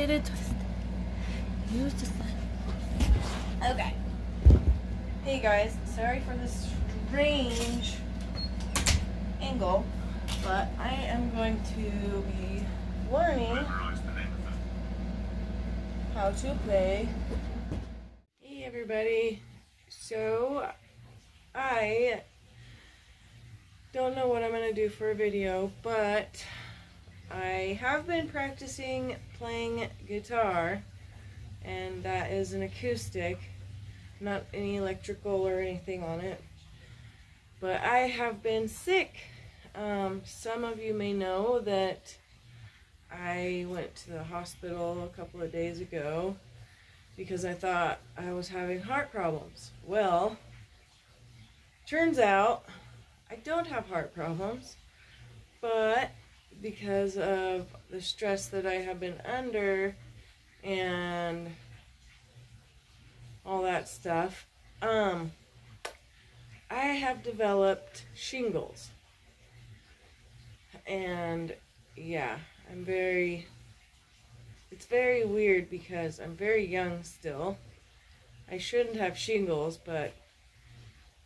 get it twisted. Use the sun. Okay. Hey guys, sorry for this strange angle, but I am going to be learning how to play. Hey everybody. So I don't know what I'm going to do for a video, but I have been practicing playing guitar, and that is an acoustic, not any electrical or anything on it. But I have been sick. Some of you may know that I went to the hospital a couple of days ago because I thought I was having heart problems. Well, turns out I don't have heart problems, but because of the stress that I have been under and all that stuff, I have developed shingles. And yeah, it's very weird because I'm very young still. I shouldn't have shingles, but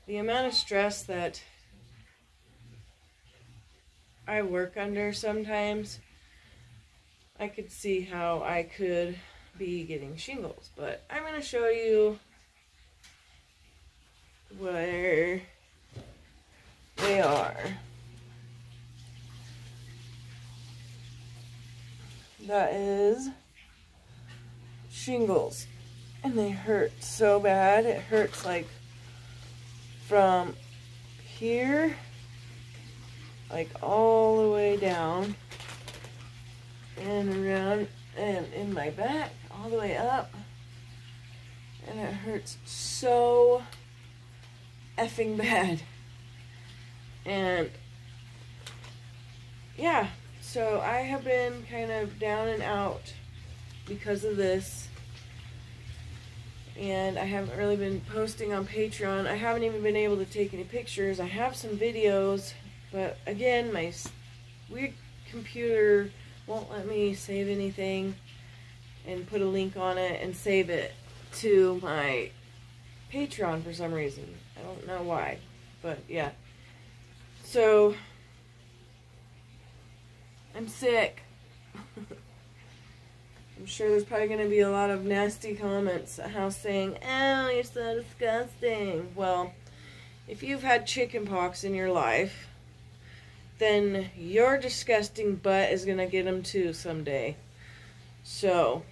the amount of stress that I work under sometimes, I could see how I could be getting shingles. But I'm going to show you where they are. That is shingles, and they hurt so bad. It hurts like from here, like all the way down and around and in my back, all the way up, and it hurts so effing bad. And yeah, so I have been kind of down and out because of this, and I haven't really been posting on Patreon. I haven't even been able to take any pictures. I have some videos, but again, my weird computer won't let me save anything and put a link on it and save it to my Patreon for some reason. I don't know why, but yeah. So I'm sick. I'm sure there's probably going to be a lot of nasty comments saying, "Oh, you're so disgusting." Well, if you've had chicken pox in your life, then your disgusting butt is going to get them too someday. So,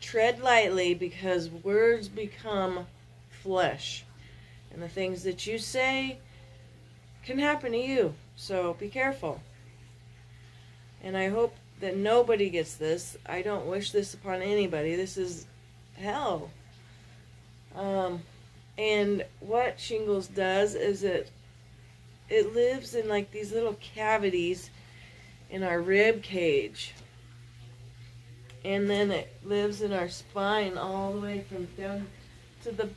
tread lightly, because words become flesh. And the things that you say can happen to you. So, be careful. And I hope that nobody gets this. I don't wish this upon anybody. This is hell. And what shingles does is it lives in like these little cavities in our rib cage, and then it lives in our spine all the way from down to the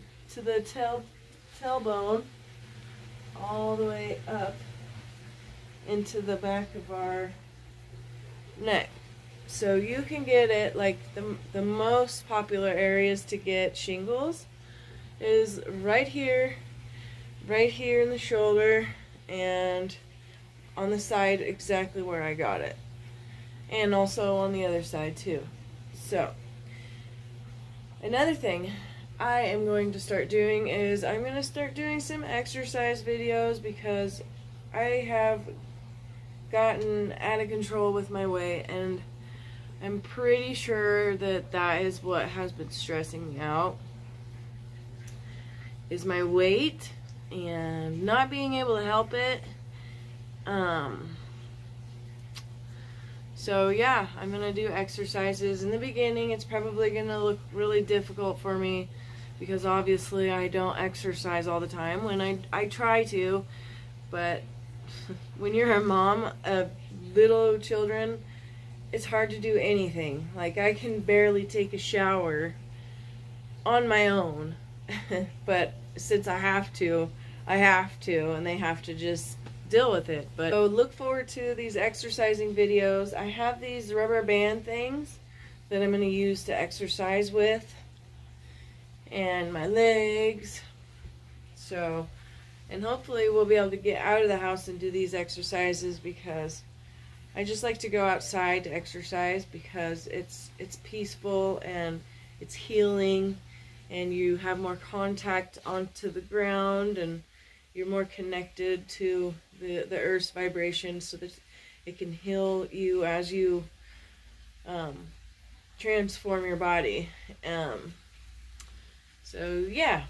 tailbone, all the way up into the back of our neck. So you can get it, like the most popular areas to get shingles is right here in the shoulder, and on the side exactly where I got it, and also on the other side too. So another thing I am going to start doing is I'm going to start doing some exercise videos, because I have gotten out of control with my weight, and I'm pretty sure that that is what has been stressing me out, is my weight and not being able to help it. So yeah, I'm gonna do exercises. In the beginning, it's probably gonna look really difficult for me, because obviously I don't exercise all the time. When I try to, but when you're a mom of little children, it's hard to do anything. Like, I can barely take a shower on my own, but since I have to, and they have to just deal with it. But so look forward to these exercising videos. I have these rubber band things that I'm going to use to exercise with, and my legs. So, and hopefully we'll be able to get out of the house and do these exercises, because I just like to go outside to exercise, because it's peaceful and it's healing, and you have more contact onto the ground, and you're more connected to the earth's vibration, so that it can heal you as you transform your body. So yeah,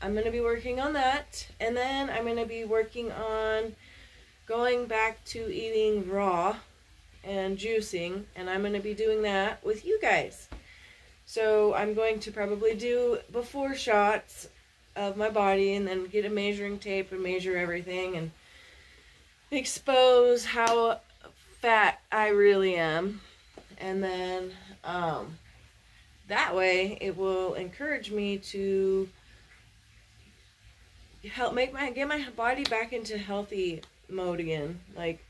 I'm going to be working on that, and then I'm going to be working on going back to eating raw and juicing, and I'm going to be doing that with you guys. So I'm going to probably do before shots of my body, and then get a measuring tape and measure everything and expose how fat I really am. And then that way it will encourage me to help get my body back into healthy mode again. Like,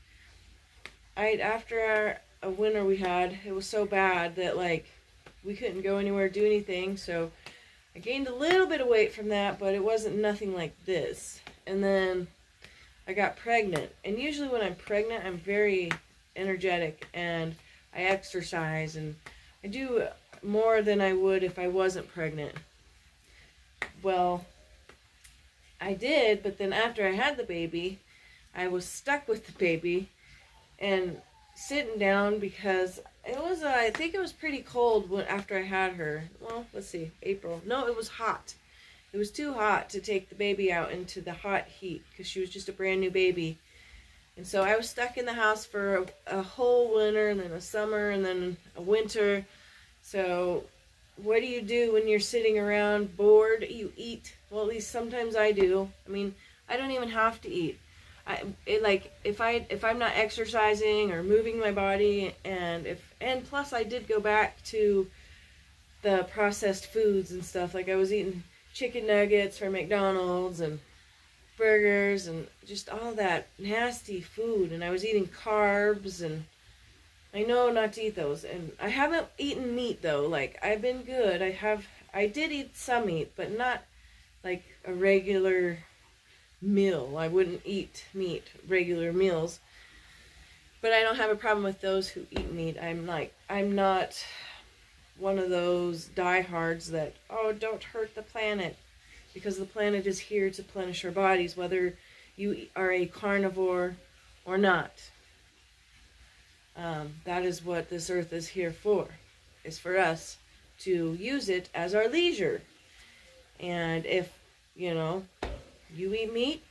after a winter we had, it was so bad that like we couldn't go anywhere, do anything. So I gained a little bit of weight from that, but it wasn't nothing like this. And then I got pregnant, and usually when I'm pregnant, I'm very energetic, and I exercise, and I do more than I would if I wasn't pregnant. Well, I did, but then after I had the baby, I was stuck with the baby and sitting down, because it was, I think it was pretty cold after I had her. Well, let's see, April. No, it was hot. It was too hot to take the baby out into the hot heat, because she was just a brand new baby. And so I was stuck in the house for a whole winter, and then a summer, and then a winter. So what do you do when you're sitting around bored? You eat. Well, at least sometimes I do. I mean, I don't even have to eat. If I'm not exercising or moving my body, and plus I did go back to the processed foods and stuff. Like, I was eating chicken nuggets from McDonald's and burgers and just all that nasty food, and I was eating carbs, and I know not to eat those. And I haven't eaten meat though. Like, I've been good. I did eat some meat, but not like a regular meal. I wouldn't eat meat, regular meals. But I don't have a problem with those who eat meat. I'm not one of those diehards that, oh, don't hurt the planet, because the planet is here to plenish our bodies, whether you are a carnivore or not. That is what this earth is here for, is for us to use it as our leisure. And if, you eat meat,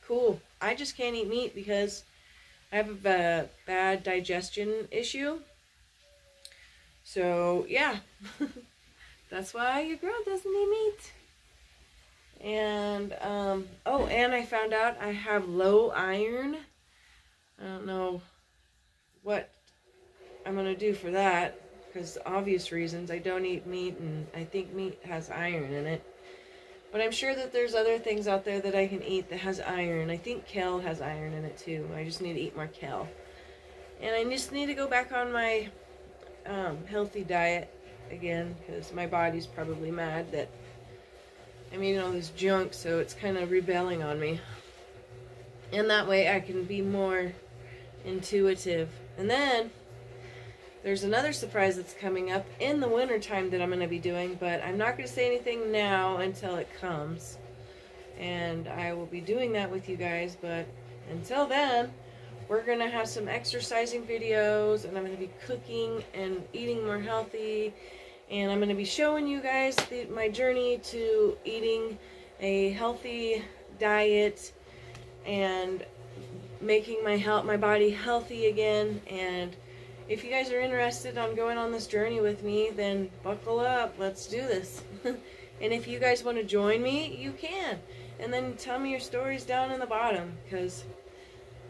cool. I just can't eat meat because I have a bad digestion issue. So, yeah. That's why your girl doesn't eat meat. And, oh, and I found out I have low iron. I don't know what I'm going to do for that, because obvious reasons. I don't eat meat, and I think meat has iron in it. But I'm sure that there's other things out there that I can eat that has iron. I think kale has iron in it too. I just need to eat more kale. And I just need to go back on my healthy diet again, because my body's probably mad that I'm eating all this junk, so it's kind of rebelling on me. And that way I can be more intuitive. And then there's another surprise that's coming up in the winter time that I'm going to be doing, but I'm not going to say anything now until it comes. And I will be doing that with you guys, but until then, we're going to have some exercising videos, and I'm going to be cooking and eating more healthy, and I'm going to be showing you guys my journey to eating a healthy diet and making my body healthy again. And if you guys are interested on going on this journey with me, then buckle up. Let's do this. And if you guys want to join me, you can. And then tell me your stories down in the bottom, because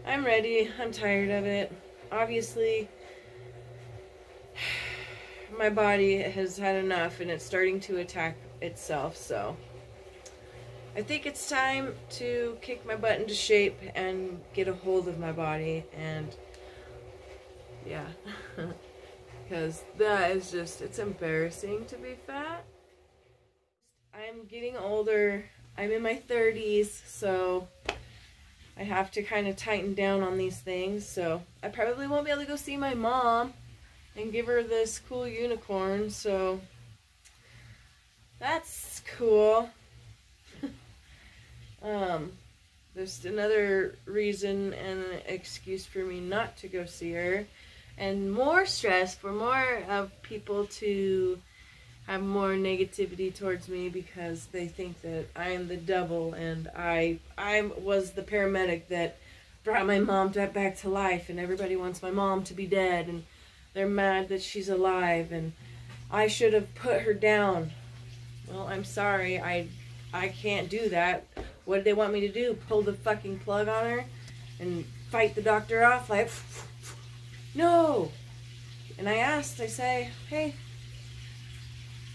I'm ready. I'm tired of it. Obviously, my body has had enough, and it's starting to attack itself. So I think it's time to kick my butt into shape and get a hold of my body. And yeah. because that is just, it's embarrassing to be fat. I'm getting older. I'm in my 30s, so I have to kind of tighten down on these things. So I probably won't be able to go see my mom and give her this cool unicorn, so that's cool. There's another reason and an excuse for me not to go see her, and more stress for more of people to have more negativity towards me because they think that I am the devil, and I was the paramedic that brought my mom back to life, and everybody wants my mom to be dead, and they're mad that she's alive, and I should have put her down. Well, I'm sorry, I can't do that. What did they want me to do? Pull the fucking plug on her and fight the doctor off? Like, no. And I asked, I say, hey,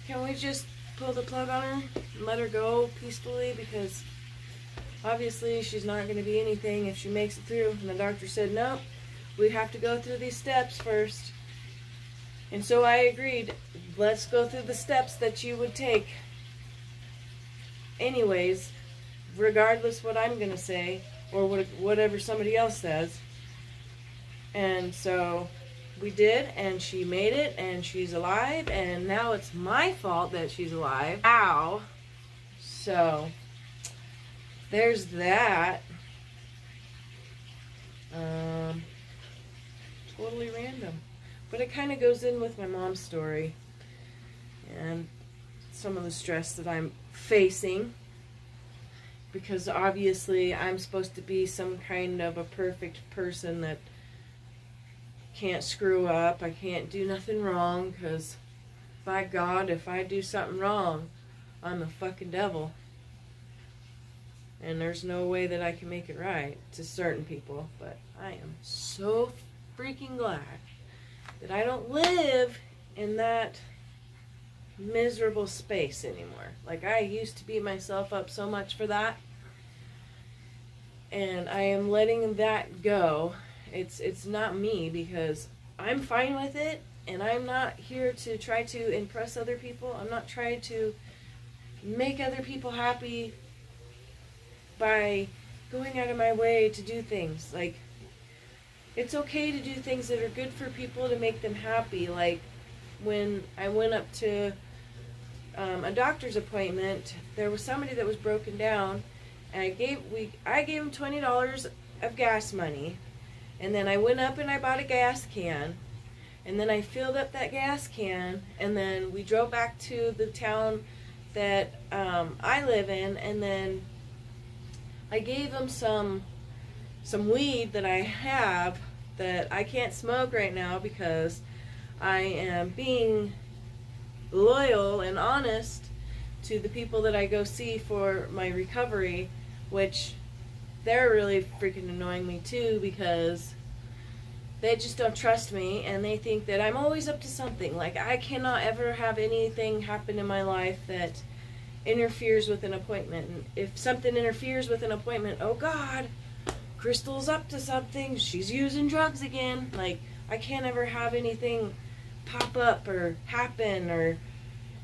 can we just pull the plug on her and let her go peacefully? Because obviously she's not going to be anything if she makes it through. And the doctor said, nope, we have to go through these steps first. And so I agreed, let's go through the steps that you would take. Anyways, regardless what I'm going to say, or whatever somebody else says. And so we did, and she made it, and she's alive, and now it's my fault that she's alive. Ow. So, there's that. Totally random. But it kind of goes in with my mom's story, and some of the stress that I'm facing. Because obviously I'm supposed to be some kind of a perfect person that can't screw up. I can't do nothing wrong, because by God, if I do something wrong, I'm the fucking devil. And there's no way that I can make it right to certain people. But I am so freaking glad that I don't live in that miserable space anymore. Like, I used to beat myself up so much for that, and I am letting that go. It's not me, because I'm fine with it, and I'm not here to try to impress other people. I'm not trying to make other people happy by going out of my way to do things. Like, it's okay to do things that are good for people to make them happy. Like, when I went up to a doctor's appointment, there was somebody that was broken down, and I gave him $20 of gas money, and then I went up and I bought a gas can, and then I filled up that gas can, and then we drove back to the town that I live in, and then I gave him some weed that I have that I can't smoke right now because I am being loyal and honest to the people that I go see for my recovery, which they're really freaking annoying me too, because they just don't trust me, and they think that I'm always up to something. Like, I cannot ever have anything happen in my life that interferes with an appointment. And if something interferes with an appointment, oh God, Crystal's up to something, she's using drugs again. Like, I can't ever have anything pop up or happen, or,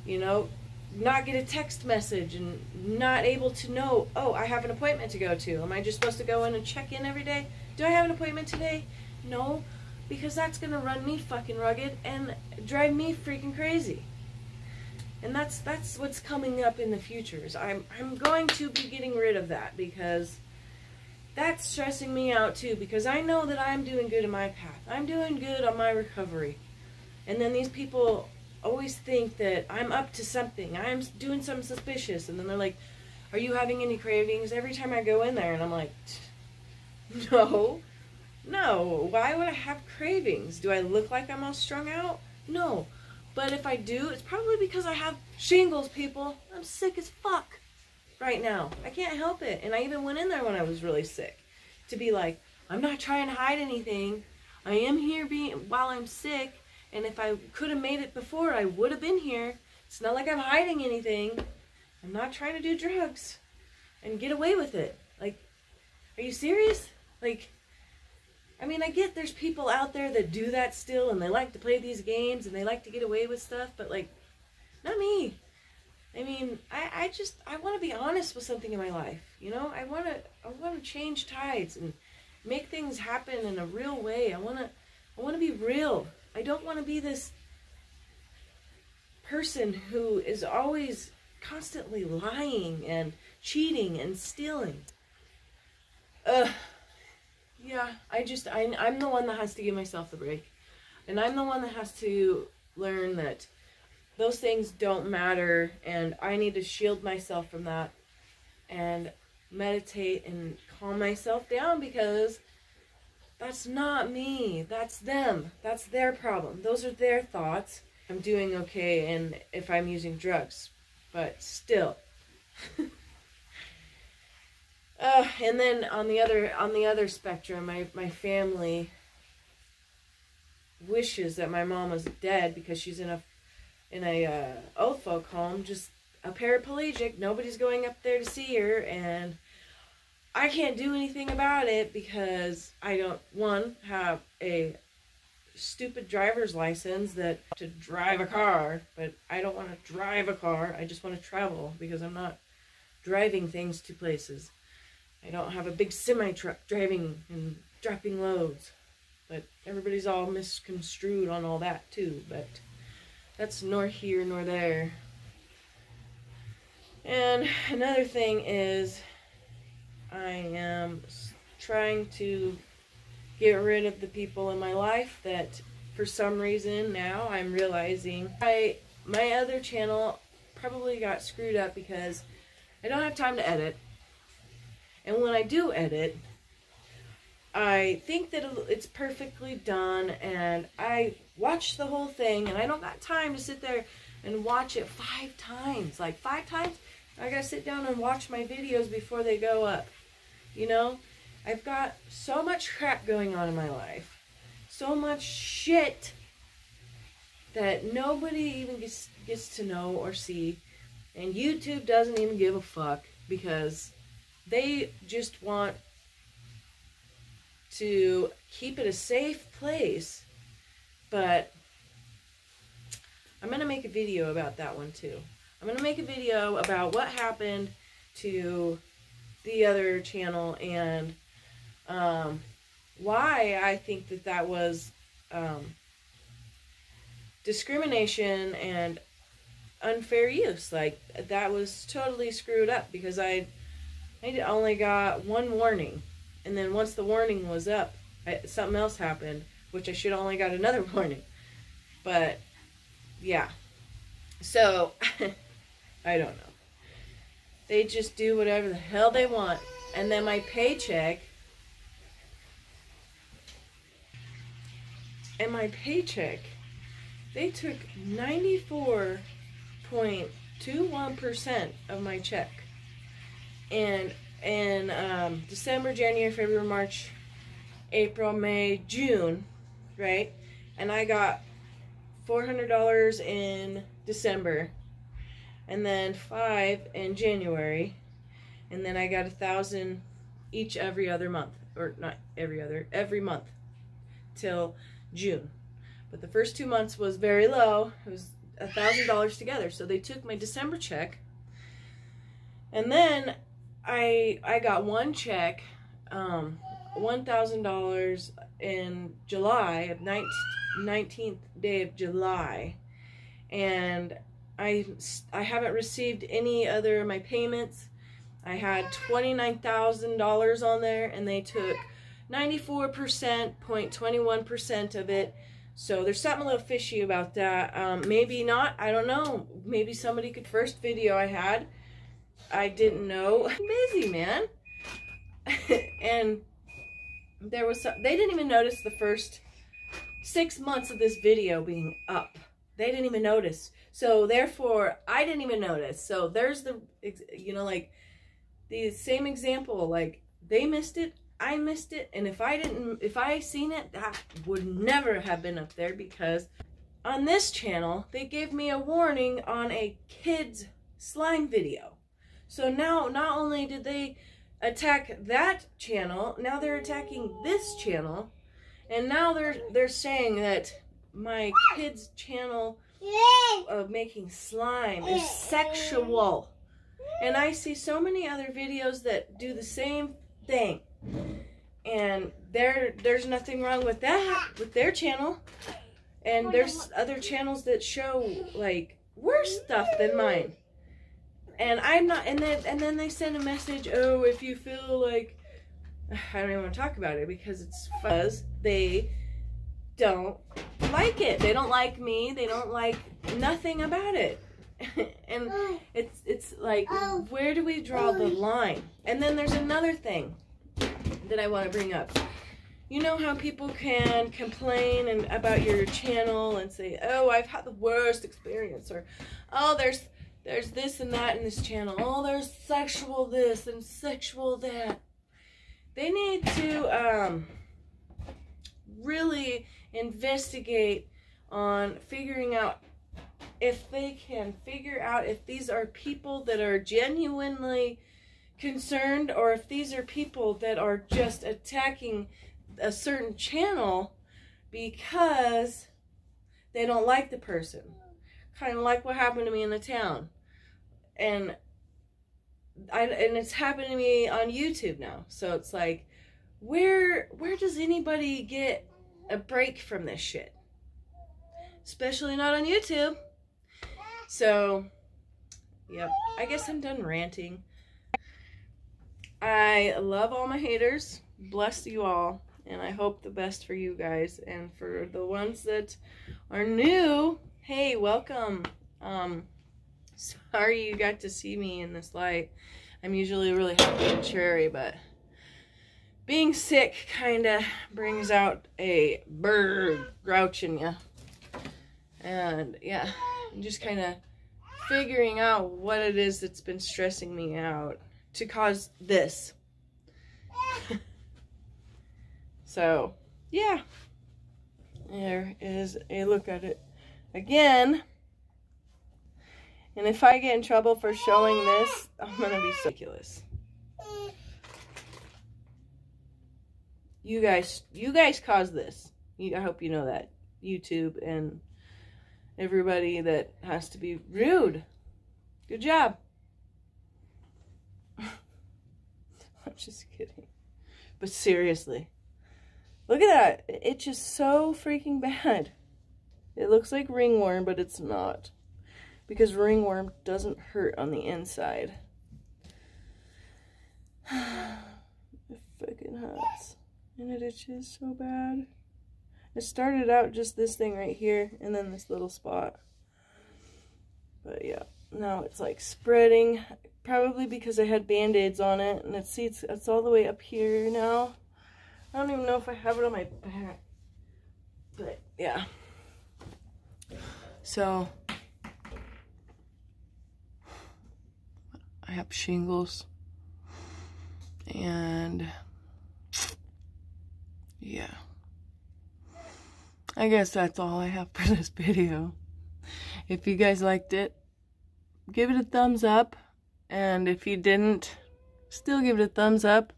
you know, not get a text message and not able to know, oh, I have an appointment to go to. Am I just supposed to go in and check in every day? Do I have an appointment today? No, because that's going to run me fucking rugged and drive me freaking crazy. And that's what's coming up in the future. Is I'm going to be getting rid of that, because that's stressing me out too, because I know that I'm doing good in my path. I'm doing good on my recovery. And then these people always think that I'm up to something. I'm doing something suspicious. And then they're like, are you having any cravings? Every time I go in there, and I'm like, no. Why would I have cravings? Do I look like I'm all strung out? No. But if I do, it's probably because I have shingles, people. I'm sick as fuck right now. I can't help it. And I even went in there when I was really sick to be like, I'm not trying to hide anything. I am here while I'm sick. And if I could have made it before, I would have been here. It's not like I'm hiding anything. I'm not trying to do drugs and get away with it. Like, are you serious? Like, I mean, I get there's people out there that do that still, and they like to play these games, and they like to get away with stuff, but, like, not me. I mean, I want to be honest with something in my life, you know? I want to change tides and make things happen in a real way. I want to be real. I don't want to be this person who is always constantly lying and cheating and stealing. Yeah, I'm the one that has to give myself the break. And I'm the one that has to learn that those things don't matter, and I need to shield myself from that and meditate and calm myself down, because that's not me. That's them. That's their problem. Those are their thoughts. I'm doing okay and if I'm using drugs, but still. And then on the other spectrum, my family wishes that my mom was dead because she's in a old folk home, just a paraplegic. Nobody's going up there to see her, and I can't do anything about it because I don't, one, have a stupid driver's license to drive a car, but I don't want to drive a car. I just want to travel, because I'm not driving things to places. I don't have a big semi-truck driving and dropping loads, but everybody's all misconstrued on all that too, but that's nor here nor there. And another thing is, I am trying to get rid of the people in my life that for some reason now I'm realizing my other channel probably got screwed up because I don't have time to edit. And when I do edit, I think that it's perfectly done, and I watch the whole thing, and I don't got time to sit there and watch it 5 times. Like 5 times, I gotta sit down and watch my videos before they go up. You know, I've got so much crap going on in my life, so much shit that nobody even gets to know or see, and YouTube doesn't even give a fuck, because they just want to keep it a safe place. But I'm going to make a video about that one too. I'm going to make a video about what happened to the other channel and why I think that was discrimination and unfair use. Like, that was totally screwed up, because I only got 1 warning, and then once the warning was up, something else happened, which I should have only got another warning. But yeah, so I don't know. They just do whatever the hell they want. And then my paycheck, they took 94.21% of my check. And in December, January, February, March, April, May, June, right? And I got $400 in December, and then $500 in January, and then I got $1,000 each every other month, or not every month till June. But the first 2 months was very low. It was $1,000 together. So they took my December check, and then I got one check, $1,000 in July, of 19th day of July, and I haven't received any other of my payments. I had $29,000 on there, and they took 94.21% of it. So there's something a little fishy about that. Maybe not, I don't know. Maybe somebody could. First video I had, I didn't know. I'm busy, man. And there was they didn't even notice the first 6 months of this video being up. They didn't even notice. So therefore, I didn't even notice. So there's the, you know, like the same example, like they missed it, I missed it, and if I seen it, that would never have been up there, because on this channel, they gave me a warning on a kid's slime video. So now, not only did they attack that channel, now they're attacking this channel, And now they're saying that my kids' channel of making slime is sexual. And I see so many other videos that do the same thing. And there's nothing wrong with that, with their channel. And there's other channels that show, like, worse stuff than mine. And I'm not, and then they send a message, oh, if you feel like, I don't even want to talk about it because it's fuzz. They don't like it. They don't like me. They don't like nothing about it. And it's like, where do we draw the line? And then there's another thing that I want to bring up. You know how people can complain about your channel and say, oh, I've had the worst experience, or, oh, there's this and that in this channel. Oh, there's sexual this and sexual that. They need to really investigate on figuring out if they can figure out if these are people that are genuinely concerned, or if these are people that are just attacking a certain channel because they don't like the person. Kind of like what happened to me in the town. And it's happened to me on YouTube now. So it's like, where does anybody get a break from this shit? Especially not on YouTube. So, yep. I guess I'm done ranting. I love all my haters. Bless you all. And I hope the best for you guys. And for the ones that are new, hey, welcome. Sorry you got to see me in this light. I'm usually really happy and cheery, but being sick kind of brings out a bird grouch in you. And yeah, I'm just kind of figuring out what it is that's been stressing me out to cause this. So, yeah. There is a look at it again. And if I get in trouble for showing this, I'm going to be ridiculous. You guys caused this. I hope you know that. YouTube and everybody that has to be rude. Good job. I'm just kidding. But seriously. Look at that. It's just so freaking bad. It looks like ringworm, but it's not. Because ringworm doesn't hurt on the inside. It fucking hurts. And it itches so bad. It started out just this thing right here, and then this little spot. But yeah, now it's like spreading. Probably because I had band-aids on it, and it's all the way up here now. I don't even know if I have it on my back. But yeah. So I have shingles. And yeah. I guess that's all I have for this video. If you guys liked it, give it a thumbs up. And if you didn't, still give it a thumbs up.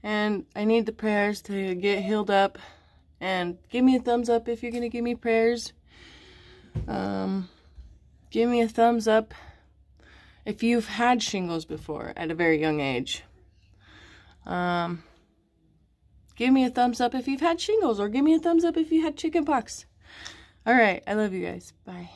And I need the prayers to get healed up. And give me a thumbs up if you're going to give me prayers. Give me a thumbs up if you've had shingles before at a very young age. Give me a thumbs up if you've had shingles, or give me a thumbs up if you had chickenpox. Alright, I love you guys. Bye.